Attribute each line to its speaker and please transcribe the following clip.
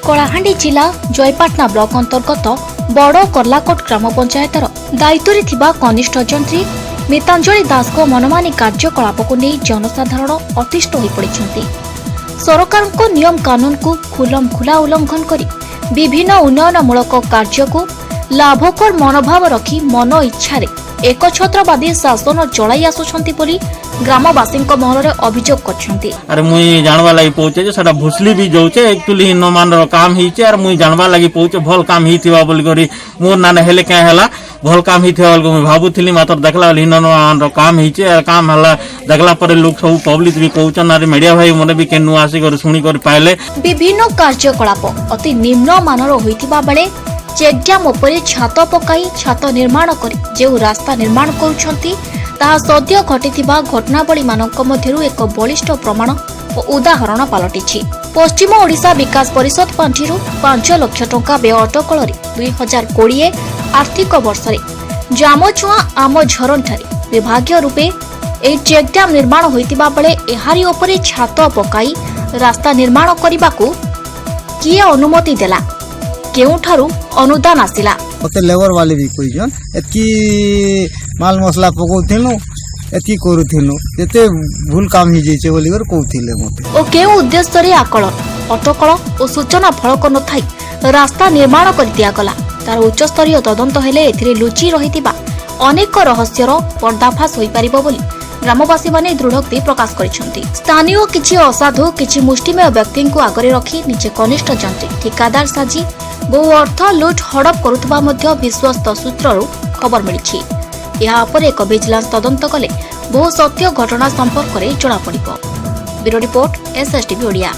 Speaker 1: कलाहांडी जिला जयपाटना ब्लॉक अंतर्गत बड़ कर्लाकोट ग्राम पंचायतर दायित्व थिबा कनिष्ठ जंत्री मितांजलि दास को मनमानी कार्यकलाप को नहीं जनसाधारण अतिष्ठ हो पड़ते। सरकार को नियम कानून को खुलम खुला उल्लंघन करी विभिन्न उन्नयनमूलक कार्य को लाभकर मनोभाव रखी मन इच्छा एक छत्रवादी शासन चलाई आसुछंती बोली ग्रामवासी महल अभियोग करछंती।
Speaker 2: अरे मुई जानवा लागि पहुंचे जे सदा भुसली भी जाउचे एक्चुअली नमान रो काम हिचे और मुई जानवा लागि पहुंचे भल काम ही थिबा बोली करी मोर नाने हेले क्या हला भल काम ही थिबा बोली भाबुथिली मात्र देखला हिनमान रो काम हिचे काम हला देखला पर लोग सब पब्लिक भी कहउचन अरे मीडिया भाई मने भी केनु आसी कर सुनी कर पाइले
Speaker 1: विभिन्न कार्यकलाप अति निम्न मानर होइथिबा बेले चेकड्याम उपरे छात पकाई छात निर्माण करी जो रास्ता निर्माण करुछंती ताहा सद्य घटिथिबा घटनावली मानक मध्यरु एक बलिष्ठ प्रमाण और उदाहरण पलटिछि। पश्चिम ओडिशा विकास परिषद पांठिरु 5 लाख टंका व्यय अटकल 2020 आर्थिक वर्ष रे जामचुआ आम झरनठारे विभागीय रूपे ए चेकड्याम निर्माण होइतिबा बेले एहारी उपरे छात पकाई रास्ता निर्माण करिबाकू किए अनुमति देला केउठारु अनुदान आसिला
Speaker 3: ओते लेबर वाले भी कोई जन एतकी माल मसला पकोथिनु एतकी करूथिनु एते भूल काम ही जैसे बोली कर कहथिले मते
Speaker 1: ओ केउ उद्देश्य रे आकलन अटकल और सूचना फलक न थाई रास्ता निर्माण कर दिया गला तार उच्च स्तरीय तदंत हेले एथिरे लुचि रहितिबा अनेक रहस्यर पर्दाफाश होई परिबो बोली ग्रामवासी माने दृढ़ोक्ति प्रकाश करिसंती। स्थानीय किछि असाधु किछि मुष्टिमेय व्यक्ति को आगरे रखी निजे कनिष्ठ जंत्री ठिकादार साजी बहु अर्थ लुट हड़प करुवा विश्वस्त सूत्रु खबर मिली। यह एक विजिलेंस तदंत कले बहु सत्य घटना संपर्क में जमापड़। Bureau report SSTV Odia.